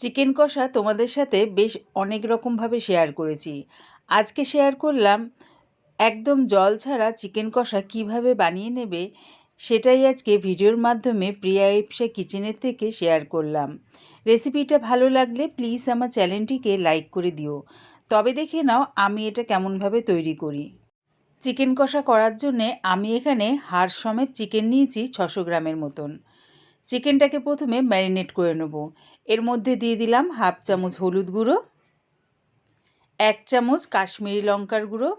Chicken কষা তোমাদের সাথে বেশ অনেক রকমভাবে শেয়ার করেছি। আজকে শেয়ার করলাম একদম জল ছাড়া চিকেন কষা কিভাবে বানিয়ে নেবে, সেটাই আজকে ভিডিওর মাধ্যমে প্রিয়া ইপসা কিচেনের থেকে শেয়ার করলাম। রেসিপিটা ভালো লাগলে প্লিজ আমার চ্যানেলটিকে লাইক করে দিও। তবে দেখে নাও আমি এটা কেমনভাবে তৈরি করি। চিকেন কষা করার জন্যে আমি এখানে হাড় সমেত চিকেন নিয়েছি 600 গ্রামের মতন। চিকেনটাকে প্রথমে ম্যারিনেট করে নেব। এর মধ্যে দিয়ে দিলাম হাফ চামচ হলুদ গুঁড়ো, 1 চামচ কাশ্মীরি লঙ্কার গুঁড়ো,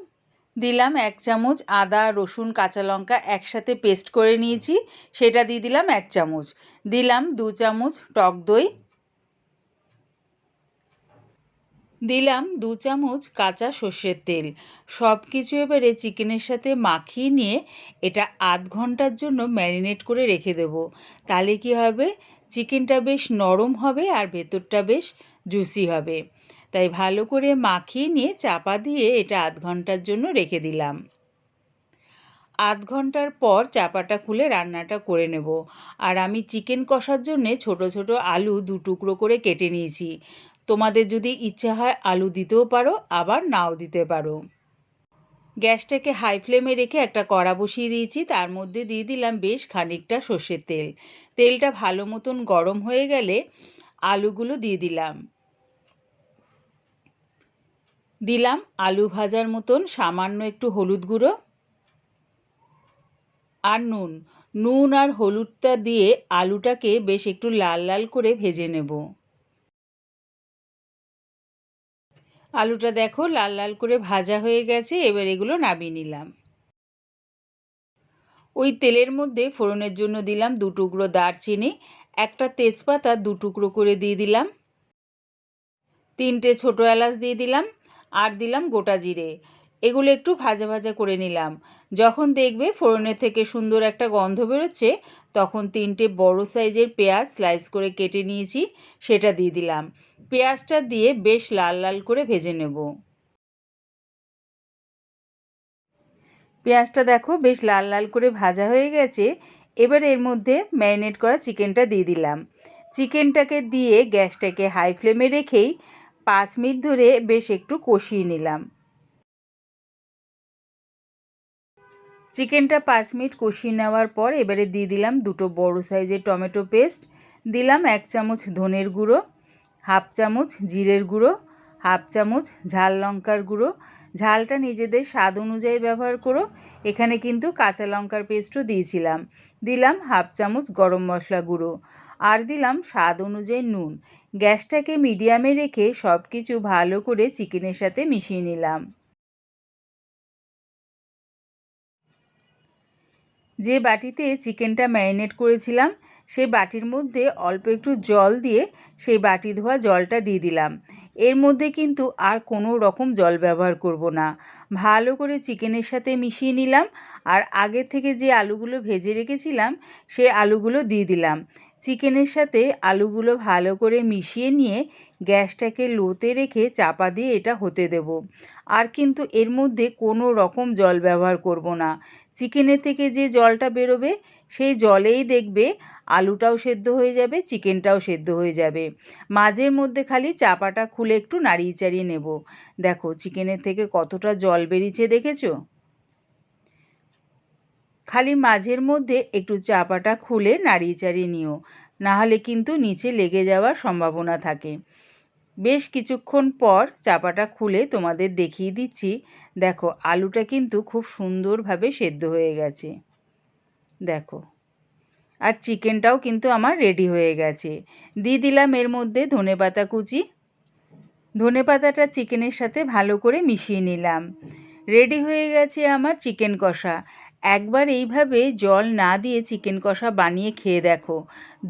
দিলাম 1 চামচ আদা রসুন কাঁচা লঙ্কা একসাথে পেস্ট করে নিয়েছি, সেটা দিয়ে দিলাম 1 চামচ, দিলাম 2 চামচ টক দই, দিলাম 2 চামচ কাঁচা সর্ষের তেল। সব কিছু এবারে চিকেনের সাথে মাখিয়ে নিয়ে এটা আধ ঘন্টার জন্য ম্যারিনেট করে রেখে দেব। তাহলে কি হবে, চিকেনটা বেশ নরম হবে আর ভেতরটা বেশ জুসি হবে। তাই ভালো করে মাখিয়ে নিয়ে চাপা দিয়ে এটা আধ ঘন্টার জন্য রেখে দিলাম। আধ ঘন্টার পর চাপাটা খুলে রান্নাটা করে নেব। আর আমি চিকেন কষার জন্যে ছোট ছোট আলু 2 টুকরো করে কেটে নিয়েছি। তোমাদের যদি ইচ্ছা হয় আলু দিতেও পারো, আবার নাও দিতে পারো। গ্যাসটাকে হাই ফ্লেমে রেখে একটা কড়া বসিয়ে দিয়েছি, তার মধ্যে দিয়ে দিলাম বেশ খানিকটা সর্ষের তেল। তেলটা ভালো মতন গরম হয়ে গেলে আলুগুলো দিয়ে দিলাম। দিলাম আলু ভাজার মতন সামান্য একটু হলুদ গুঁড়ো আর নুন আর হলুদটা দিয়ে আলুটাকে বেশ একটু লাল লাল করে ভেজে নেব। আলুটা দেখো লাল লাল করে ভাজা হয়ে গেছে, এবার এগুলো নামিয়ে নিলাম। ওই তেলের মধ্যে ফোড়নের জন্য দিলাম 2 টুকরো দারচিনি, একটা তেজপাতা 2 টুকরো করে দিয়ে দিলাম, 3টে ছোটো এলাচ দিয়ে দিলাম, আর দিলাম গোটা জিরে। এগুলো একটু ভাজা ভাজা করে নিলাম। যখন দেখবে ফোড়নের থেকে সুন্দর একটা গন্ধ বেরোচ্ছে, তখন 3টে বড় সাইজের পেঁয়াজ স্লাইস করে কেটে নিয়েছি, সেটা দিয়ে দিলাম। পেঁয়াজটা দিয়ে বেশ লাল লাল করে ভেজে নেব। পেঁয়াজটা দেখো বেশ লাল লাল করে ভাজা হয়ে গেছে। এবার এর মধ্যে ম্যারিনেট করা চিকেনটা দিয়ে দিলাম। চিকেনটাকে দিয়ে গ্যাসটাকে হাই ফ্লেমে রেখেই 5 মিনিট ধরে বেশ একটু কষিয়ে নিলাম। চিকেনটা 5 মিনিট কষিয়ে নেওয়ার পর এবারে দিয়ে দিলাম 2টো বড় সাইজের টমেটো পেস্ট, দিলাম 1 চামচ ধনের গুঁড়ো, হাফ চামচ জিরের গুঁড়ো, হাফ চামচ ঝাল লঙ্কার গুঁড়ো। ঝালটা নিজেদের স্বাদ অনুযায়ী ব্যবহার করো। এখানে কিন্তু কাঁচা লঙ্কার পেস্টও দিয়েছিলাম। দিলাম হাফ চামচ গরম মশলা গুঁড়ো আর দিলাম স্বাদ অনুযায়ী নুন। গ্যাসটাকে মিডিয়ামে রেখে সব কিছু ভালো করে চিকেনের সাথে মিশিয়ে নিলাম। যে বাটিতে চিকেনটা ম্যারিনেট করেছিলাম সেই বাটির মধ্যে অল্প একটু জল দিয়ে সেই বাটি ধোয়া জলটা দিয়ে দিলাম। এর মধ্যে কিন্তু আর কোনো রকম জল ব্যবহার করব না। ভালো করে চিকেনের সাথে মিশিয়ে নিলাম আর আগে থেকে যে আলুগুলো ভেজে রেখেছিলাম সেই আলুগুলো দিয়ে দিলাম। চিকেনের সাথে আলুগুলো ভালো করে মিশিয়ে নিয়ে গ্যাসটাকে লোতে রেখে চাপা দিয়ে এটা হতে দেব। আর কিন্তু এর মধ্যে কোনো রকম জল ব্যবহার করব না। চিকেনের থেকে যে জলটা বেরোবে সেই জলেই দেখবে আলুটাও সেদ্ধ হয়ে যাবে, চিকেনটাও সেদ্ধ হয়ে যাবে। মাঝের মধ্যে খালি চাপাটা খুলে একটু নাড়িয়ে চাড়িয়ে নেব। দেখো চিকেনের থেকে কতটা জল বেরিয়েছে দেখেছো? খালি মাঝের মধ্যে একটু চাপাটা খুলে নাড়িয়ে চাড়িয়ে নিও, নাহলে কিন্তু নিচে লেগে যাওয়ার সম্ভাবনা থাকে। বেশ কিছুক্ষণ পর চাপাটা খুলে তোমাদের দেখিয়ে দিচ্ছি। দেখো আলুটা কিন্তু খুব সুন্দরভাবে সেদ্ধ হয়ে গেছে। দেখো আর চিকেনটাও কিন্তু আমার রেডি হয়ে গেছে। দিয়ে দিলাম এর মধ্যে ধনেপাতা কুচি। ধনেপাতাটা চিকেনের সাথে ভালো করে মিশিয়ে নিলাম। রেডি হয়ে গেছে আমার চিকেন কষা। একবার এইভাবে জল না দিয়ে চিকেন কষা বানিয়ে খেয়ে দেখো,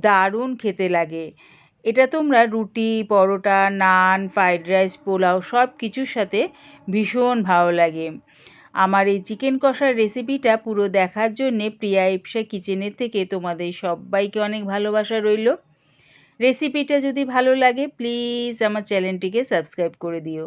দারুণ খেতে লাগে। এটা তোমরা রুটি পরোটা নান ফ্রাইড রাইস পোলাও সব কিছুর সাথে ভীষণ ভালো লাগে। আমার এই চিকেন কষার রেসিপিটা পুরো দেখার জন্যে প্রিয়া ইপসা কিচেনের থেকে তোমাদের সবাইকে অনেক ভালোবাসা রইল। রেসিপিটা যদি ভালো লাগে প্লিজ আমার চ্যানেলটিকে সাবস্ক্রাইব করে দিও।